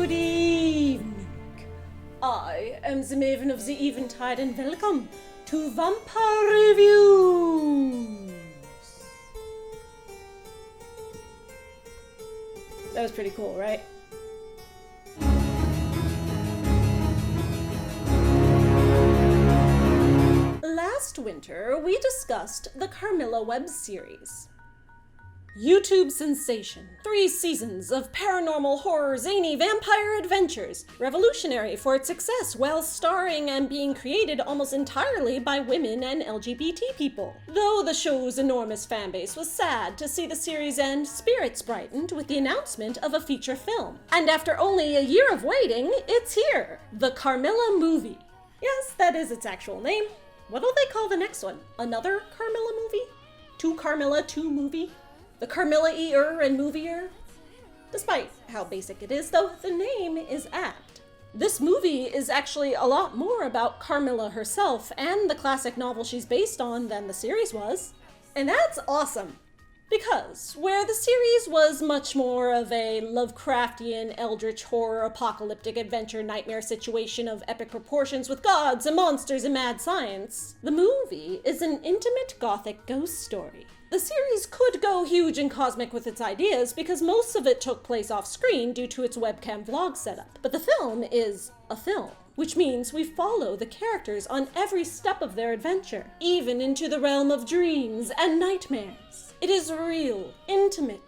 Good evening. I am the Maven of the Eventide, and welcome to Vampire Reviews. That was pretty cool, right? Last winter, we discussed the Carmilla web series. YouTube sensation. 3 seasons of paranormal horror zany vampire adventures, revolutionary for its success while starring and being created almost entirely by women and LGBT people. Though the show's enormous fanbase was sad to see the series end, spirits brightened with the announcement of a feature film. And after only a year of waiting, it's here! The Carmilla movie. Yes, that is its actual name. What'll they call the next one? Another Carmilla movie? 2 Carmilla, 2 movie? The Carmilla-er and movie-er? Despite how basic it is, though, the name is apt. This movie is actually a lot more about Carmilla herself and the classic novel she's based on than the series was. And that's awesome! Because, where the series was much more of a Lovecraftian, eldritch horror, apocalyptic adventure nightmare situation of epic proportions with gods and monsters and mad science, the movie is an intimate gothic ghost story. The series could go huge and cosmic with its ideas because most of it took place off screen due to its webcam vlog setup. But the film is a film, which means we follow the characters on every step of their adventure, even into the realm of dreams and nightmares. It is real, intimate.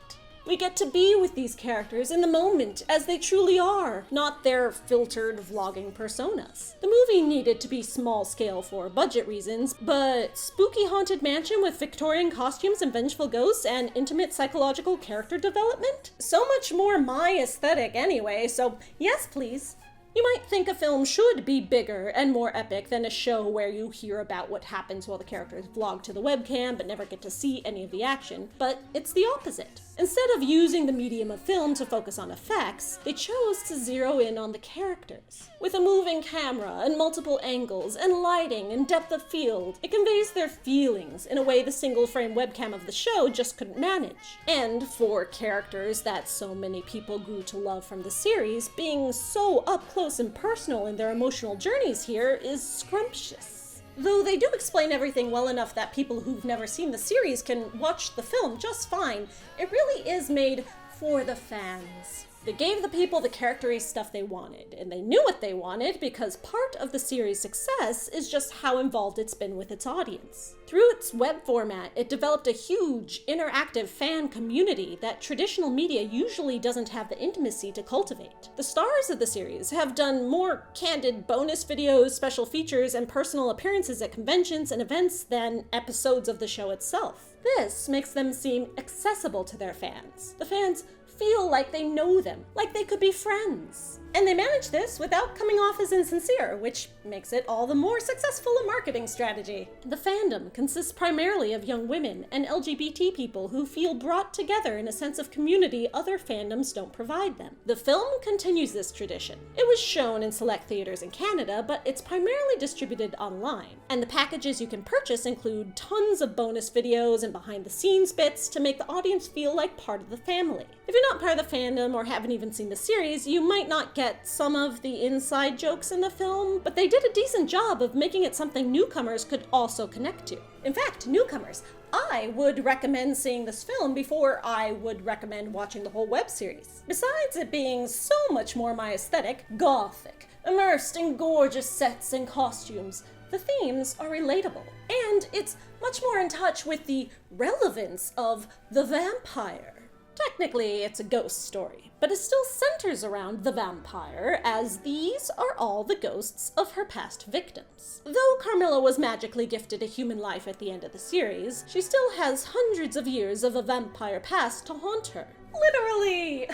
We get to be with these characters in the moment as they truly are, not their filtered vlogging personas. The movie needed to be small scale for budget reasons, but spooky haunted mansion with Victorian costumes and vengeful ghosts and intimate psychological character development? So much more my aesthetic anyway, so yes please. You might think a film should be bigger and more epic than a show where you hear about what happens while the characters vlog to the webcam but never get to see any of the action, but it's the opposite. Instead of using the medium of film to focus on effects, they chose to zero in on the characters. With a moving camera and multiple angles and lighting and depth of field, it conveys their feelings in a way the single-frame webcam of the show just couldn't manage. And for characters that so many people grew to love from the series, being so up close and personal in their emotional journeys here is scrumptious. Though they do explain everything well enough that people who've never seen the series can watch the film just fine, it really is made for the fans. They gave the people the character-y stuff they wanted, and they knew what they wanted because part of the series' success is just how involved it's been with its audience. Through its web format, it developed a huge, interactive fan community that traditional media usually doesn't have the intimacy to cultivate. The stars of the series have done more candid bonus videos, special features, and personal appearances at conventions and events than episodes of the show itself. This makes them seem accessible to their fans. The fans feel like they know them, like they could be friends. And they manage this without coming off as insincere, which makes it all the more successful a marketing strategy. The fandom consists primarily of young women and LGBT people who feel brought together in a sense of community other fandoms don't provide them. The film continues this tradition. It was shown in select theaters in Canada, but it's primarily distributed online. And the packages you can purchase include tons of bonus videos and behind-the-scenes bits to make the audience feel like part of the family. If you're not part of the fandom or haven't even seen the series, you might not get some of the inside jokes in the film, but they did a decent job of making it something newcomers could also connect to. In fact, newcomers, I would recommend seeing this film before I would recommend watching the whole web series. Besides it being so much more my aesthetic, gothic, immersed in gorgeous sets and costumes, the themes are relatable, and it's much more in touch with the relevance of the vampire. Technically, it's a ghost story, but it still centers around the vampire, as these are all the ghosts of her past victims. Though Carmilla was magically gifted a human life at the end of the series, she still has hundreds of years of a vampire past to haunt her. Literally!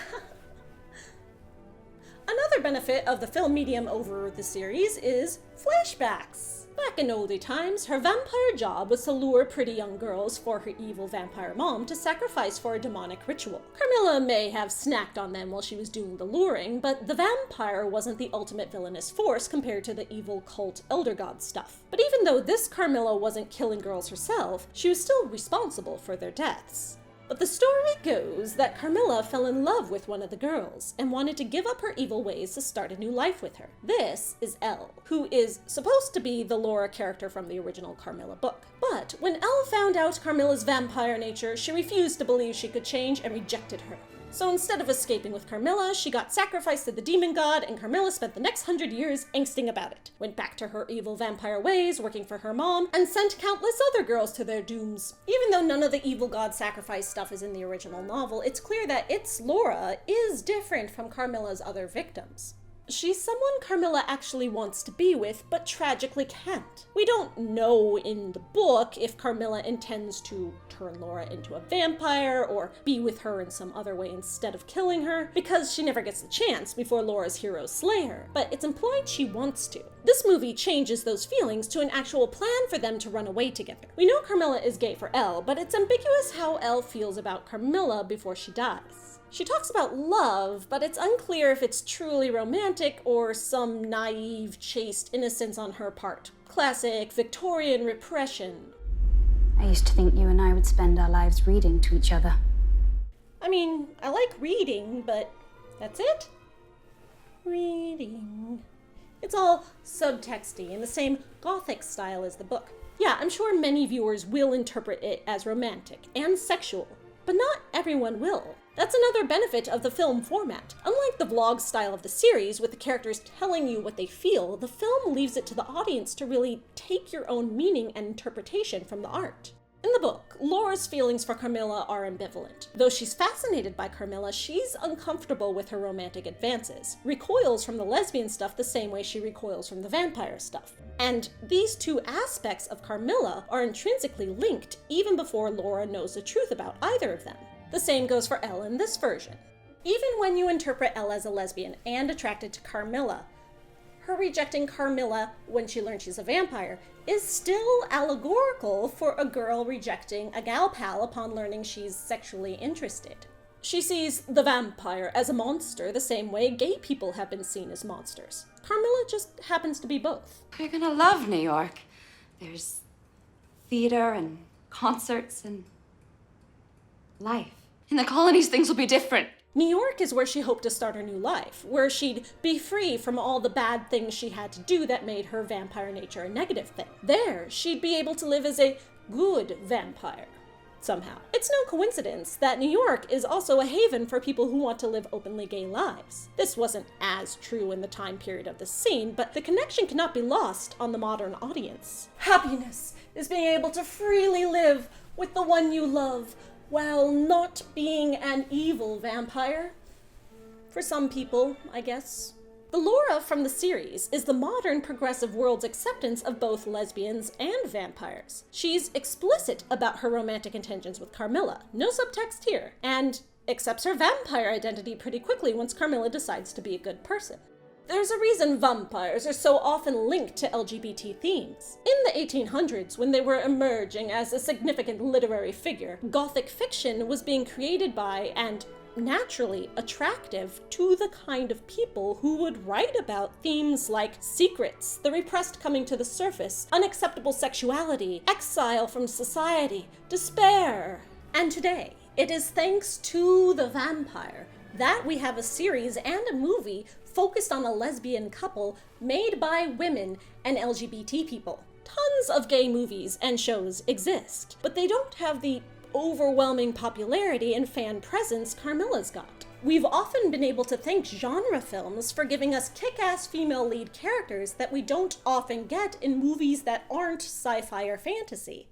Another benefit of the film medium over the series is flashbacks. Back in oldie times, her vampire job was to lure pretty young girls for her evil vampire mom to sacrifice for a demonic ritual. Carmilla may have snacked on them while she was doing the luring, but the vampire wasn't the ultimate villainous force compared to the evil cult elder god stuff. But even though this Carmilla wasn't killing girls herself, she was still responsible for their deaths. But the story goes that Carmilla fell in love with one of the girls and wanted to give up her evil ways to start a new life with her. This is Elle, who is supposed to be the Laura character from the original Carmilla book. But when Elle found out Carmilla's vampire nature, she refused to believe she could change and rejected her. So instead of escaping with Carmilla, she got sacrificed to the demon god, and Carmilla spent the next 100 years angsting about it. Went back to her evil vampire ways, working for her mom, and sent countless other girls to their dooms. Even though none of the evil god sacrifice stuff is in the original novel, it's clear that its Laura is different from Carmilla's other victims. She's someone Carmilla actually wants to be with, but tragically can't. We don't know in the book if Carmilla intends to turn Laura into a vampire or be with her in some other way instead of killing her, because she never gets the chance before Laura's heroes slay her, but it's implied she wants to. This movie changes those feelings to an actual plan for them to run away together. We know Carmilla is gay for Elle, but it's ambiguous how Elle feels about Carmilla before she dies. She talks about love, but it's unclear if it's truly romantic or some naive, chaste innocence on her part. Classic Victorian repression. I used to think you and I would spend our lives reading to each other. I mean, I like reading, but that's it? Reading. It's all subtexty in the same gothic style as the book. Yeah, I'm sure many viewers will interpret it as romantic and sexual, but not everyone will. That's another benefit of the film format. Unlike the vlog style of the series, with the characters telling you what they feel, the film leaves it to the audience to really take your own meaning and interpretation from the art. In the book, Laura's feelings for Carmilla are ambivalent. Though she's fascinated by Carmilla, she's uncomfortable with her romantic advances, recoils from the lesbian stuff the same way she recoils from the vampire stuff. And these two aspects of Carmilla are intrinsically linked even before Laura knows the truth about either of them. The same goes for Elle in this version. Even when you interpret Elle as a lesbian and attracted to Carmilla, her rejecting Carmilla when she learns she's a vampire is still allegorical for a girl rejecting a gal pal upon learning she's sexually interested. She sees the vampire as a monster the same way gay people have been seen as monsters. Carmilla just happens to be both. You're gonna love New York. There's theater and concerts and life. In the colonies, things will be different. New York is where she hoped to start her new life, where she'd be free from all the bad things she had to do that made her vampire nature a negative thing. There, she'd be able to live as a good vampire, somehow. It's no coincidence that New York is also a haven for people who want to live openly gay lives. This wasn't as true in the time period of the scene, but the connection cannot be lost on the modern audience. Happiness is being able to freely live with the one you love, while not being an evil vampire. For some people, I guess. The Laura from the series is the modern progressive world's acceptance of both lesbians and vampires. She's explicit about her romantic intentions with Carmilla, no subtext here, and accepts her vampire identity pretty quickly once Carmilla decides to be a good person. There's a reason vampires are so often linked to LGBT themes. In the 1800s, when they were emerging as a significant literary figure, Gothic fiction was being created by and naturally attractive to the kind of people who would write about themes like secrets, the repressed coming to the surface, unacceptable sexuality, exile from society, despair. And today, it is thanks to the vampire that we have a series and a movie focused on a lesbian couple made by women and LGBT people. Tons of gay movies and shows exist, but they don't have the overwhelming popularity and fan presence Carmilla's got. We've often been able to thank genre films for giving us kick-ass female lead characters that we don't often get in movies that aren't sci-fi or fantasy.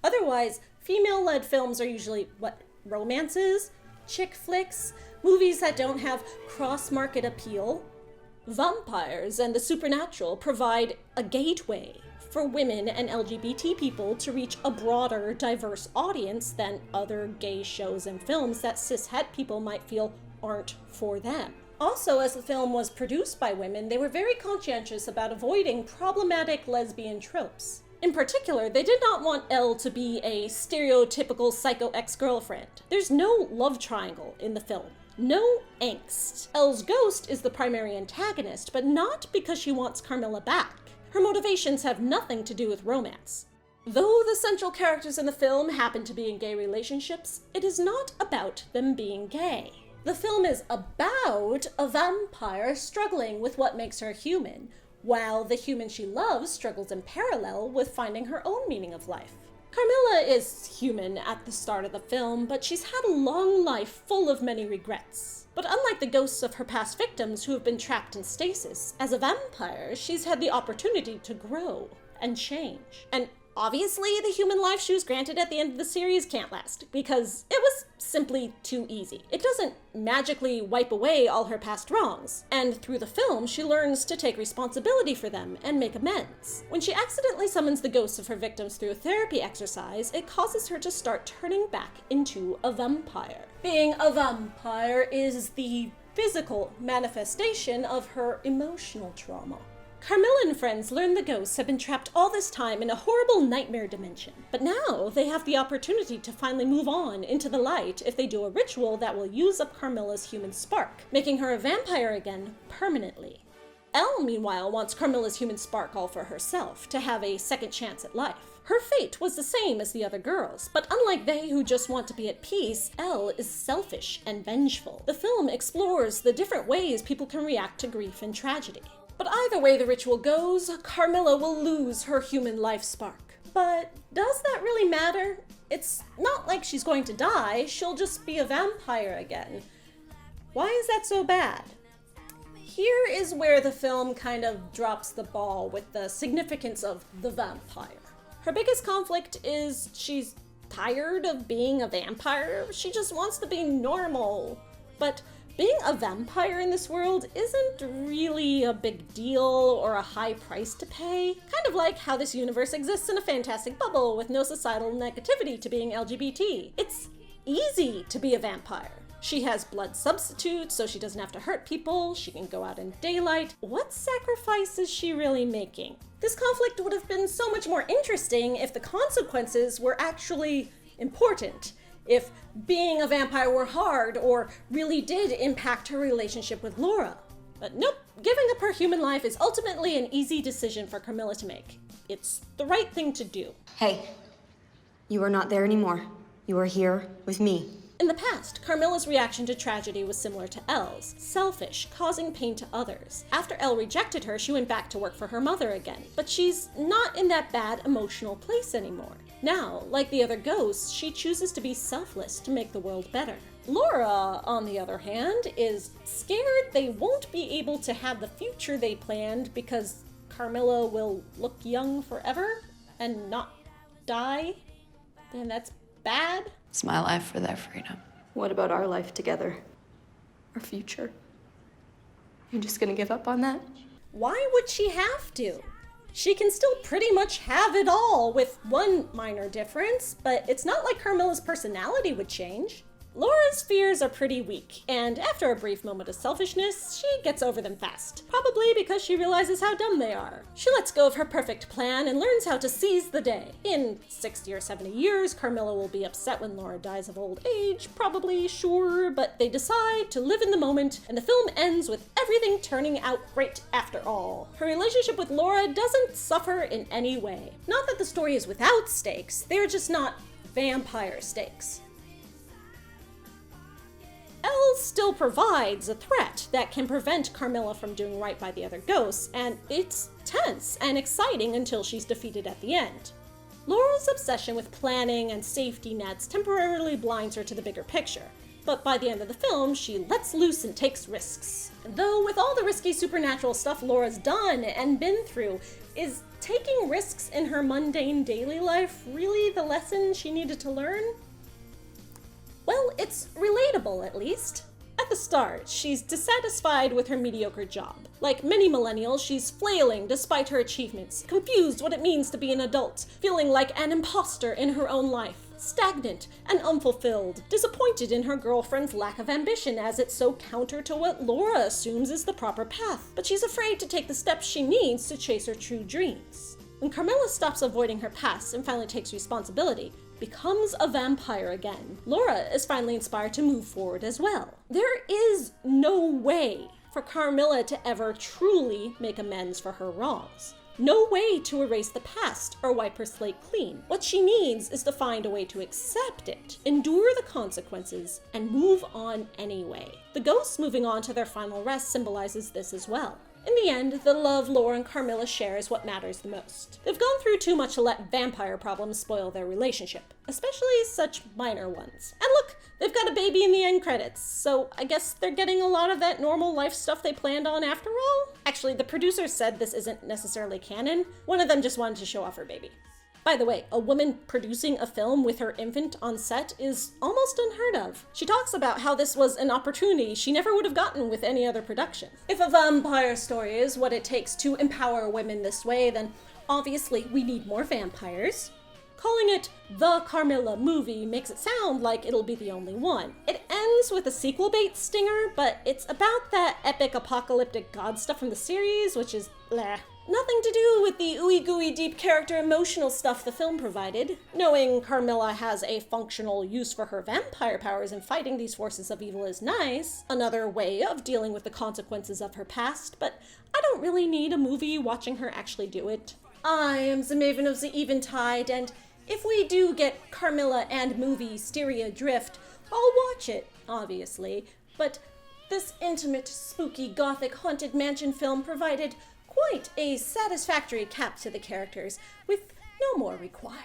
Otherwise, female-led films are usually, romances? Chick flicks? Movies that don't have cross-market appeal? Vampires and the supernatural provide a gateway for women and LGBT people to reach a broader, diverse audience than other gay shows and films that cishet people might feel aren't for them. Also, as the film was produced by women, they were very conscientious about avoiding problematic lesbian tropes. In particular, they did not want Elle to be a stereotypical psycho ex-girlfriend. There's no love triangle in the film. No angst. Elle's ghost is the primary antagonist, but not because she wants Carmilla back. Her motivations have nothing to do with romance. Though the central characters in the film happen to be in gay relationships, it is not about them being gay. The film is about a vampire struggling with what makes her human, while the human she loves struggles in parallel with finding her own meaning of life. Carmilla is human at the start of the film, but she's had a long life full of many regrets. But unlike the ghosts of her past victims who have been trapped in stasis, as a vampire, she's had the opportunity to grow and change. And obviously, the human life she was granted at the end of the series can't last, because it was simply too easy. It doesn't magically wipe away all her past wrongs, and through the film, she learns to take responsibility for them and make amends. When she accidentally summons the ghosts of her victims through a therapy exercise, it causes her to start turning back into a vampire. Being a vampire is the physical manifestation of her emotional trauma. Carmilla and friends learn the ghosts have been trapped all this time in a horrible nightmare dimension, but now they have the opportunity to finally move on into the light if they do a ritual that will use up Carmilla's human spark, making her a vampire again permanently. Elle, meanwhile, wants Carmilla's human spark all for herself, to have a second chance at life. Her fate was the same as the other girls, but unlike they who just want to be at peace, Elle is selfish and vengeful. The film explores the different ways people can react to grief and tragedy. But either way the ritual goes, Carmilla will lose her human life spark. But does that really matter? It's not like she's going to die, she'll just be a vampire again. Why is that so bad? Here is where the film kind of drops the ball with the significance of the vampire. Her biggest conflict is she's tired of being a vampire. She just wants to be normal. But being a vampire in this world isn't really a big deal or a high price to pay. Kind of like how this universe exists in a fantastic bubble with no societal negativity to being LGBT. It's easy to be a vampire. She has blood substitutes, so she doesn't have to hurt people. She can go out in daylight. What sacrifice is she really making? This conflict would have been so much more interesting if the consequences were actually important. If being a vampire were hard or really did impact her relationship with Laura. But nope, giving up her human life is ultimately an easy decision for Carmilla to make. It's the right thing to do. Hey, you are not there anymore. You are here with me. In the past, Carmilla's reaction to tragedy was similar to Elle's, selfish, causing pain to others. After Elle rejected her, she went back to work for her mother again. But she's not in that bad emotional place anymore. Now, like the other ghosts, she chooses to be selfless to make the world better. Laura, on the other hand, is scared they won't be able to have the future they planned because Carmilla will look young forever and not die. And that's bad. It's my life for their freedom. What about our life together? Our future? You just gonna give up on that? Why would she have to? She can still pretty much have it all, with one minor difference, but it's not like Carmilla's personality would change. Laura's fears are pretty weak, and after a brief moment of selfishness, she gets over them fast. Probably because she realizes how dumb they are. She lets go of her perfect plan and learns how to seize the day. In 60 or 70 years, Carmilla will be upset when Laura dies of old age, probably, sure, but they decide to live in the moment, and the film ends with everything turning out great after all. Her relationship with Laura doesn't suffer in any way. Not that the story is without stakes, they're just not vampire stakes. Elle still provides a threat that can prevent Carmilla from doing right by the other ghosts, and it's tense and exciting until she's defeated at the end. Laura's obsession with planning and safety nets temporarily blinds her to the bigger picture, but by the end of the film, she lets loose and takes risks. Though with all the risky supernatural stuff Laura's done and been through, is taking risks in her mundane daily life really the lesson she needed to learn? Well, it's relatable, at least. At the start, she's dissatisfied with her mediocre job. Like many millennials, she's flailing despite her achievements, confused what it means to be an adult, feeling like an imposter in her own life, stagnant and unfulfilled, disappointed in her girlfriend's lack of ambition as it's so counter to what Laura assumes is the proper path. But she's afraid to take the steps she needs to chase her true dreams. When Carmilla stops avoiding her past and finally takes responsibility, becomes a vampire again, Laura is finally inspired to move forward as well. There is no way for Carmilla to ever truly make amends for her wrongs. no way to erase the past or wipe her slate clean. What she needs is to find a way to accept it, endure the consequences, and move on anyway. The ghosts moving on to their final rest symbolizes this as well. In the end, the love Laura and Carmilla share is what matters the most. They've gone through too much to let vampire problems spoil their relationship, especially such minor ones. And look, they've got a baby in the end credits, so I guess they're getting a lot of that normal life stuff they planned on after all? Actually, the producers said this isn't necessarily canon. One of them just wanted to show off her baby. By the way, a woman producing a film with her infant on set is almost unheard of. She talks about how this was an opportunity she never would have gotten with any other production. If a vampire story is what it takes to empower women this way, then obviously we need more vampires. Calling it the Carmilla movie makes it sound like it'll be the only one. It ends with a sequel bait stinger, but it's about that epic apocalyptic god stuff from the series, which is bleh. Nothing to do with the ooey-gooey deep character emotional stuff the film provided. Knowing Carmilla has a functional use for her vampire powers in fighting these forces of evil is nice, another way of dealing with the consequences of her past, but I don't really need a movie watching her actually do it. I am the Maven of the Eventide, and if we do get Carmilla and movie Styria Drift, I'll watch it, obviously, but this intimate, spooky, gothic, haunted mansion film provided quite a satisfactory cap to the characters, with no more required.